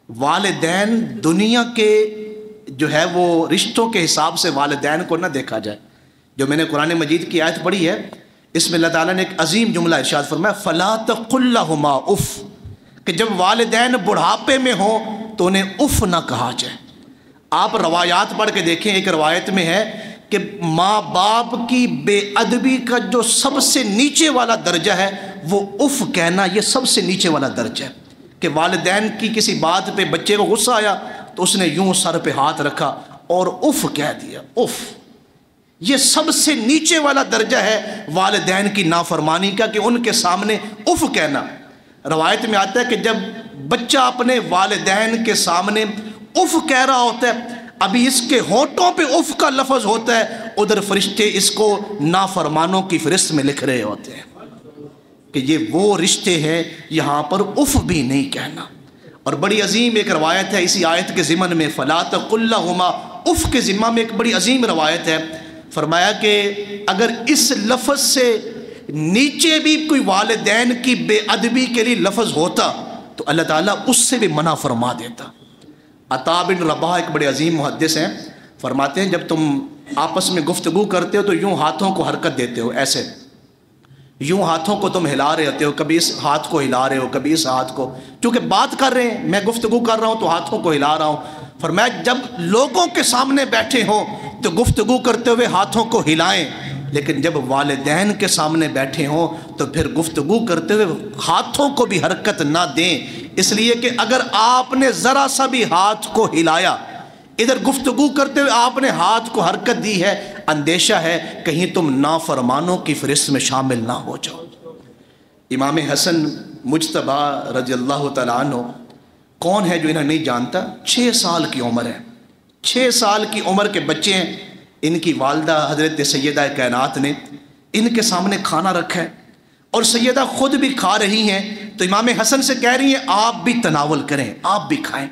والدین دنیا کے جو ہے وہ رشتوں کے حساب سے والدین کو نہ دیکھا جائے. جو میں نے قرآن مجید کی آیت پڑھی ہے اس میں اللہ تعالیٰ نے ایک عظیم جملہ ارشاد فرمایا فَلَا تَقُلْ لَهُمَا اُف، کہ جب والدین بڑھاپے میں ہوں تو انہیں اف نہ کہا جائے. آپ روایات پڑھ کے دیکھیں، ایک روایت میں ہے کہ ماں باپ کی بے ادبی کا جو سب سے نیچے والا درجہ ہے وہ اف کہنا، یہ سب سے نیچے والا درجہ ہے. کہ والدین کی کسی بات پہ بچے کو غصہ آیا تو اس نے یوں سر پہ ہاتھ رکھا اور اف کہہ دیا. اف، یہ سب سے نیچے والا درجہ ہے والدین کی نافرمانی کا، کہ ان کے سامنے اف کہنا. روایت میں آتا ہے کہ جب بچہ اپنے والدین کے سامنے اف کہہ رہا ہوتا ہے، ابھی اس کے ہونٹوں پہ اف کا لفظ ہوتا ہے، ادھر فرشتے اس کو نافرمانوں کی فہرست میں لکھ رہے ہوتے ہیں کہ یہ وہ رشتے ہیں یہاں پر اف بھی نہیں کہنا. اور بڑی عظیم ایک روایت ہے اسی آیت کے ضمن میں فَلَا تَقُلْ لَهُمَا اف کے ضمن میں ایک بڑی عظیم روایت ہے. فرمایا کہ اگر اس لفظ سے نیچے بھی کوئی والدین کی بے ادبی کے لیے لفظ ہوتا تو اللہ تعالیٰ اس سے بھی منع فرما دیتا. عطا بن رباح ایک بڑے عظیم محدث ہیں، فرماتے ہیں جب تم آپس میں گفتگو کرتے ہو تو یوں ہاتھوں کو حرکت دیتے ہو، ایسے یوں ہاتھوں کو تم ہلا رہے ہوتے ہو، کبھی اس ہاتھ کو ہلا رہے ہو کبھی اس ہاتھ کو، چونکہ بات کر رہے ہیں، میں گفتگو کر رہا ہوں تو ہاتھوں کو ہلا رہا ہوں. فرمایا جب لوگوں کے سامنے بیٹھے ہو تو گفتگو کرتے ہوئے ہاتھوں کو ہلائیں، لیکن جب والدین کے سامنے بیٹھے ہوں تو پھر گفتگو کرتے ہوئے ہاتھوں کو بھی حرکت نہ دیں، اس لیے کہ اگر آپ نے ذرا سا بھی ہاتھ کو ہلایا، ادھر گفتگو کرتے ہوئے آپ نے ہاتھ کو حرکت دی ہے، اندیشہ ہے کہیں تم نافرمانوں کی فہرست میں شامل نہ ہو جاؤ. امام حسن مجتبیٰ رضی اللہ تعالیٰ عنہ کون ہے جو انہیں نہیں جانتا؟ 6 سال کی عمر ہے، 6 سال کی عمر کے بچے ہیں. ان کی والدہ حضرت سیدہ کائنات نے ان کے سامنے کھانا رکھا ہے اور سیدہ خود بھی کھا رہی ہیں تو امام حسن سے کہہ رہی ہیں آپ بھی تناول کریں، آپ بھی کھائیں.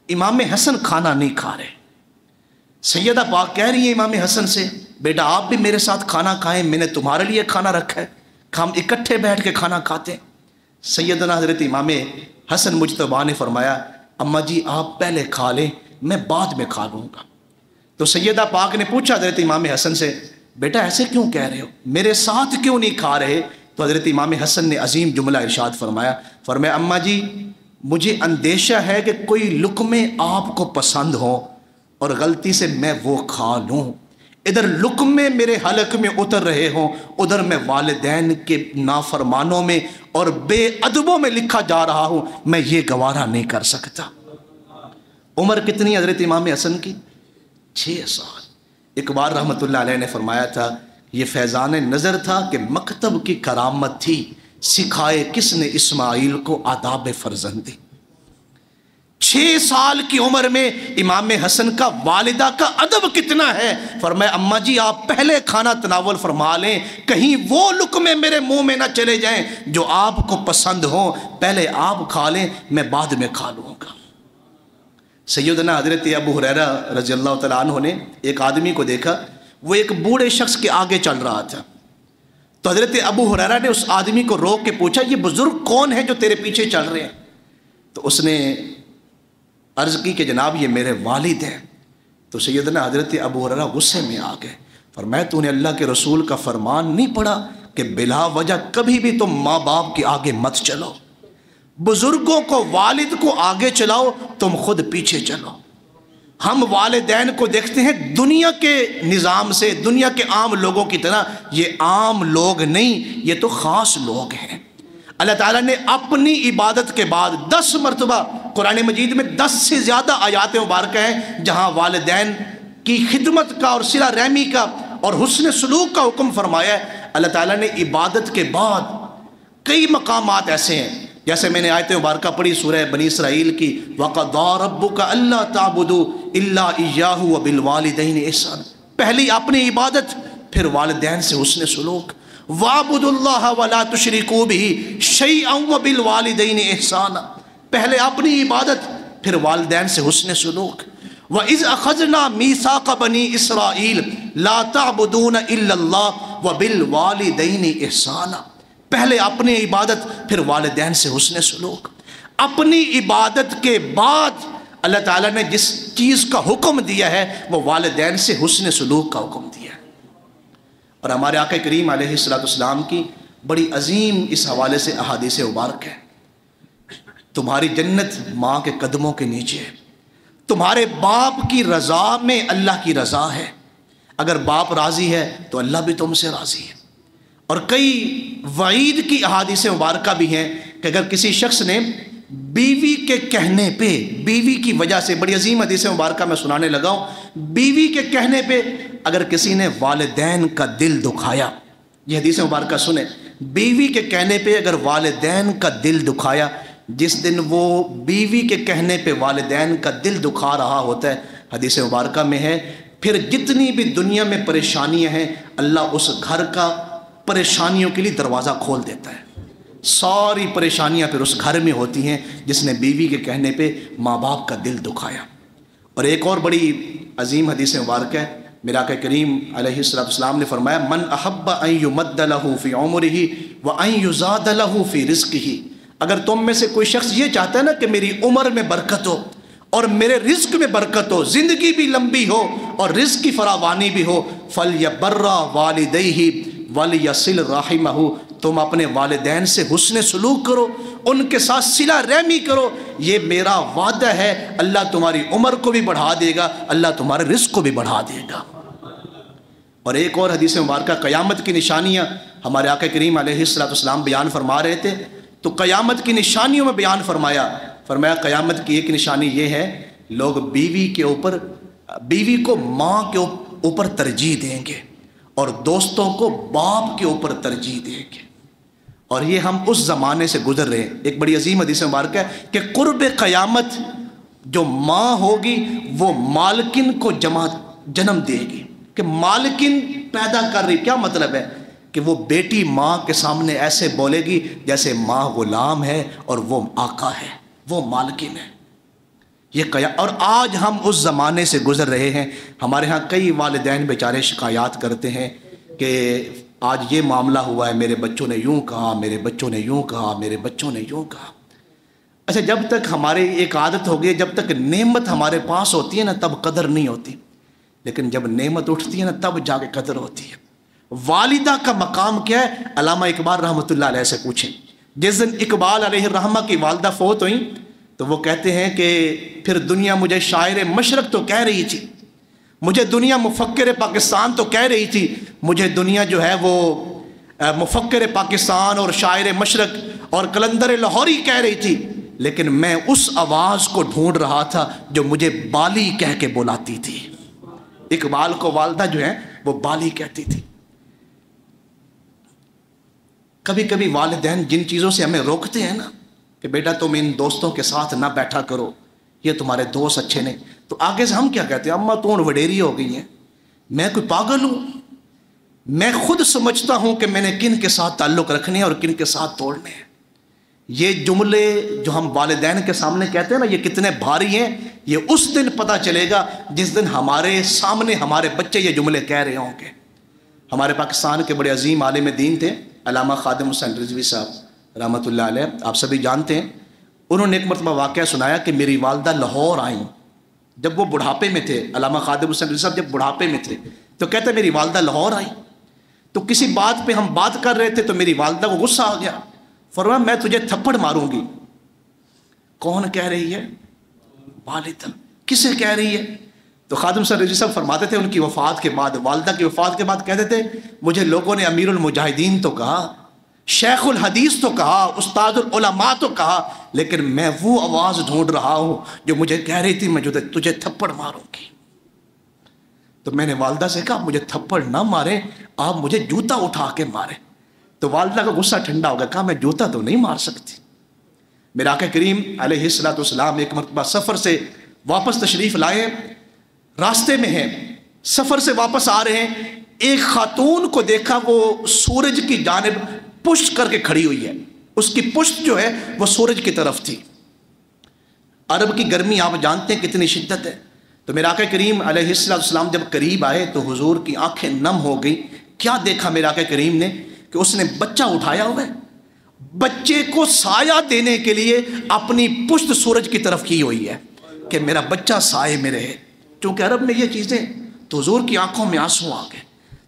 امام حسن کھانا نہیں کھا رہے. سیدہ پاک کہہ رہی ہیں امام حسن سے بیٹا آپ بھی میرے ساتھ کھانا کھائیں، میں نے تمہارے لیے کھانا رکھا ہے، ہم اکٹھے بیٹھ کے کھانا کھاتے ہیں. سیدنا حضرت امام حسن مجتبیٰ نے فرمایا اماں جی آپ پہلے کھا لیں، میں بعد میں کھا لوں گا. تو سیدہ پاک نے پوچھا حضرت امام حسن سے بیٹا ایسے کیوں کہہ رہے ہو، میرے ساتھ کیوں نہیں کھا رہے؟ تو حضرت امام حسن نے عظیم جملہ ارشاد فرمایا اماں جی مجھے اندیشہ ہے کہ کوئی لقمے آپ کو پسند ہوں اور غلطی سے میں وہ کھا لوں، ادھر لقمے میرے حلق میں اتر رہے ہوں، ادھر میں والدین کے نافرمانوں میں اور بے ادبوں میں لکھا جا رہا ہوں، میں یہ گوارا نہیں کر سکتا. عمر کتنی حضرت امام حسن کی؟ 6 سال. اقبال رحمۃ اللہ علیہ نے فرمایا تھا یہ فیضان نظر تھا کہ مکتب کی کرامت تھی، سکھائے کس نے اسماعیل کو آداب فرزندی. 6 سال کی عمر میں امام حسن کا والدہ کا ادب کتنا ہے. فرمایا اماں جی آپ پہلے کھانا تناول فرما لیں، کہیں وہ لقمے میرے منہ میں نہ چلے جائیں جو آپ کو پسند ہوں، پہلے آپ کھا لیں میں بعد میں کھا لوں گا. سیدنا حضرت ابو ہریرہ رضی اللہ تعالیٰ عنہ نے ایک آدمی کو دیکھا، وہ ایک بوڑھے شخص کے آگے چل رہا تھا. تو حضرت ابو ہریرہ نے اس آدمی کو روک کے پوچھا یہ بزرگ کون ہے جو تیرے پیچھے چل رہے ہیں؟ تو اس نے عرض کی کہ جناب یہ میرے والد ہیں. تو سیدنا حضرت ابو ہریرہ غصے میں آ گئے، فرمایا تو نے اللہ کے رسول کا فرمان نہیں پڑھا کہ بلا وجہ کبھی بھی تم ماں باپ کے آگے مت چلو، بزرگوں کو والد کو آگے چلاؤ، تم خود پیچھے چلو. ہم والدین کو دیکھتے ہیں دنیا کے نظام سے، دنیا کے عام لوگوں کی طرح، یہ عام لوگ نہیں، یہ تو خاص لوگ ہیں. اللہ تعالیٰ نے اپنی عبادت کے بعد 10 مرتبہ قرآن مجید میں 10 سے زیادہ آیات مبارکہ ہیں جہاں والدین کی خدمت کا اور صلہ رحمی کا اور حسن سلوک کا حکم فرمایا ہے. اللہ تعالیٰ نے عبادت کے بعد کئی مقامات ایسے ہیں، جیسے میں نے آیت مبارکہ پڑھی سورہ بنی اسرائیل کی وَقَضَىٰ رَبُّكَ أَلَّا تَعْبُدُوا إِلَّا إِيَّاهُ وَبِالْوَالِدَيْنِ إِحْسَانًا. پہلی اپنی عبادت، پھر والدین سے حسن سلوک. وَاعْبُدُوا اللَّهَ وَلَا تُشْرِكُوا بِهِ شَيْئًا وَبِالْوَالِدَيْنِ إِحْسَانًا. پہلے اپنی عبادت پھر والدین سے حسن سلوک. وَإِذْ أَخَذْنَا مِيثَاقَ بَنِي إِسْرَائِيلَ لَا تَعْبُدُونَ إِلَّا اللَّهَ وَبِالْوَالِدَيْنِ إِحْسَانًا. پہلے اپنی عبادت پھر والدین سے حسن سلوک. اپنی عبادت کے بعد اللہ تعالیٰ نے جس چیز کا حکم دیا ہے وہ والدین سے حسن سلوک کا حکم دیا ہے۔ اور ہمارے آقا کریم علیہ السلام کی بڑی عظیم اس حوالے سے احادیث مبارک ہے، تمہاری جنت ماں کے قدموں کے نیچے ہے، تمہارے باپ کی رضا میں اللہ کی رضا ہے، اگر باپ راضی ہے تو اللہ بھی تم سے راضی ہے۔ اور کئی وعید کی احادیث مبارکہ بھی ہیں کہ اگر کسی شخص نے بیوی کے کہنے پہ، بیوی کی وجہ سے، بڑی عظیم حدیث مبارکہ میں سنانے لگا ہوں، بیوی کے کہنے پہ اگر کسی نے والدین کا دل دکھایا، یہ حدیث مبارکہ سنیں، بیوی کے کہنے پہ اگر والدین کا دل دکھایا، جس دن وہ بیوی کے کہنے پہ والدین کا دل دکھا رہا ہوتا ہے، حدیث مبارکہ میں ہے، پھر جتنی بھی دنیا میں پریشانیاں ہیں اللہ اس گھر کا پریشانیوں کے لیے دروازہ کھول دیتا ہے۔ ساری پریشانیاں پھر اس گھر میں ہوتی ہیں جس نے بیوی کے کہنے پہ ماں باپ کا دل دکھایا۔ اور ایک اور بڑی عظیم حدیث مبارکہ ہے، میرا آقا کریم علیہ السلام نے فرمایا من احب ان یمد لہ فی عمرہ وان یزاد لہ فی رزقہ، اگر تم میں سے کوئی شخص یہ چاہتا ہے نا کہ میری عمر میں برکت ہو اور میرے رزق میں برکت ہو، زندگی بھی لمبی ہو اور رزق کی فراوانی بھی ہو، فَلْيَبَرَّ وَالِدَيْهِ وَلْيَصِلْ رَحِمَهُ، تم اپنے والدین سے حسن سلوک کرو، ان کے ساتھ صلہ رحمی کرو، یہ میرا وعدہ ہے، اللہ تمہاری عمر کو بھی بڑھا دے گا، اللہ تمہارے رزق کو بھی بڑھا دے گا۔ اور ایک اور حدیث مبارکہ قیامت کی نشانیاں ہمارے آقا کریم علیہ السلام بیان فرما رہے تھے، تو قیامت کی نشانیوں میں بیان فرمایا قیامت کی ایک نشانی یہ ہے، لوگ بیوی کو ماں کے اوپر ترجیح دیں گے اور دوستوں کو باپ کے اوپر ترجیح دیں گے۔ اور یہ ہم اس زمانے سے گزر رہے ہیں۔ ایک بڑی عظیم حدیث مبارکہ ہے کہ قرب قیامت جو ماں ہوگی وہ مالکن کو جنم دے گی، کہ مالکن پیدا کر رہی، کیا مطلب ہے کہ وہ بیٹی ماں کے سامنے ایسے بولے گی جیسے ماں غلام ہے اور وہ آقا ہے، وہ مالکن ہے۔ اور آج ہم اس زمانے سے گزر رہے ہیں۔ ہمارے ہاں کئی والدین بیچارے شکایات کرتے ہیں کہ آج یہ معاملہ ہوا ہے، میرے بچوں نے یوں کہا، میرے بچوں نے یوں کہا، میرے بچوں نے یوں کہا۔ اچھا، جب تک ہمارے ایک عادت ہو گئی، جب تک نعمت ہمارے پاس ہوتی ہے نا تب قدر نہیں ہوتی، لیکن جب نعمت اٹھتی ہے نا تب جا کے قدر ہوتی ہے۔ والدہ کا مقام کیا ہے؟ علامہ اقبال رحمۃ اللہ علیہ سے پوچھیں۔ جس دن اقبال علیہ الرحمہ کی والدہ فوت ہوئیں تو وہ کہتے ہیں کہ پھر دنیا مجھے شاعر مشرق تو کہہ رہی تھی، مجھے دنیا مفکر پاکستان تو کہہ رہی تھی، مجھے دنیا جو ہے وہ مفکر پاکستان اور شاعر مشرق اور قلندر لاہوری کہہ رہی تھی، لیکن میں اس آواز کو ڈھونڈ رہا تھا جو مجھے بالی کہہ کے بلاتی تھی۔ اقبال کو والدہ جو ہے وہ بالی کہتی تھی۔ کبھی کبھی والدین جن چیزوں سے ہمیں روکتے ہیں نا کہ بیٹا تم ان دوستوں کے ساتھ نہ بیٹھا کرو، یہ تمہارے دوست اچھے نہیں، تو آگے سے ہم کیا کہتے ہیں؟ اماں تو وڈیری ہو گئی ہیں، میں کوئی پاگل ہوں؟ میں خود سمجھتا ہوں کہ میں نے کن کے ساتھ تعلق رکھنے ہیں اور کن کے ساتھ توڑنے ہیں۔ یہ جملے جو ہم والدین کے سامنے کہتے ہیں نا، یہ کتنے بھاری ہیں، یہ اس دن پتہ چلے گا جس دن ہمارے سامنے ہمارے بچے یہ جملے کہہ رہے ہوں گے۔ ہمارے پاکستان کے بڑے عظیم عالم دین تھے علامہ خادم حسین رضوی صاحب رحمۃ اللہ علیہ، آپ سبھی جانتے ہیں۔ انہوں نے ایک مرتبہ واقعہ سنایا کہ میری والدہ لاہور آئیں جب وہ بڑھاپے میں تھے۔ علامہ خادم حسین رضوی صاحب جب بڑھاپے میں تھے تو کہتے میری والدہ لاہور آئیں، تو کسی بات پہ ہم بات کر رہے تھے تو میری والدہ کو غصہ آ گیا، فرمایا میں تجھے تھپڑ ماروں گی۔ کون کہہ رہی ہے؟ والدہ۔ کسے کہہ رہی ہے؟ تو خادم حسین رضوی صاحب فرماتے تھے ان کی وفات کے بعد، والدہ کی وفات کے بعد کہتے تھے مجھے لوگوں نے امیر المجاہدین تو کہا، شیخ الحدیث تو کہا، استاد العلماء تو کہا، لیکن میں وہ آواز ڈھونڈ رہا ہوں جو مجھے کہہ رہی تھی میں تجھے تھپڑ ماروں گی۔ تو میں نے والدہ سے کہا مجھے تھپڑ نہ مارے، آپ مجھے جوتا اٹھا کے مارے۔ تو والدہ کا غصہ ٹھنڈا ہو گیا، کہا میں جوتا تو نہیں مار سکتی۔ میرے آقا کریم علیہ السلام ایک مرتبہ سفر سے واپس تشریف لائے، راستے میں ہیں، سفر سے واپس آ رہے ہیں، ایک خاتون کو دیکھا وہ سورج کی جانب پشت کر کے کھڑی ہوئی ہے، اس کی پشت جو ہے وہ سورج کی طرف تھی۔ عرب کی گرمی آپ جانتے ہیں کتنی شدت ہے۔ تو میرے آقا کریم علیہ السلام جب قریب آئے تو حضور کی آنکھیں نم ہو گئی۔ کیا دیکھا میرے آقا کریم نے کہ اس نے بچہ اٹھایا ہوا ہے بچے کو سایہ دینے کے لیے اپنی پشت سورج کی طرف کی ہوئی ہے کہ میرا بچہ سائے میں رہے. چونکہ عرب میں یہ چیزیں، تو حضور کی آنکھوں میں آنسو آ گئے.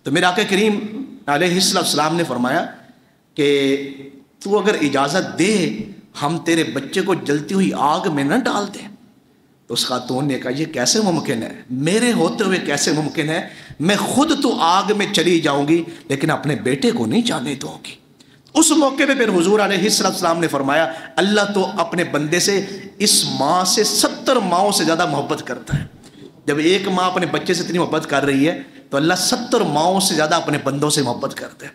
تو میرے آقا کریم علیہ السلام نے فرمایا کہ تو اگر اجازت دے ہم تیرے بچے کو جلتی ہوئی آگ میں نہ ڈال دیں. تو اس خاتون نے کہا یہ کیسے ممکن ہے، میرے ہوتے ہوئے کیسے ممکن ہے، میں خود تو آگ میں چلی جاؤں گی لیکن اپنے بیٹے کو نہیں جانے دوں گی. اس موقع پہ پھر حضور علیہ السلام نے فرمایا اللہ تو اپنے بندے سے اس ماں سے 70 ماؤں سے زیادہ محبت کرتا ہے. جب ایک ماں اپنے بچے سے اتنی محبت کر رہی ہے تو اللہ 70 ماؤں سے زیادہ اپنے بندوں سے محبت کرتا ہے.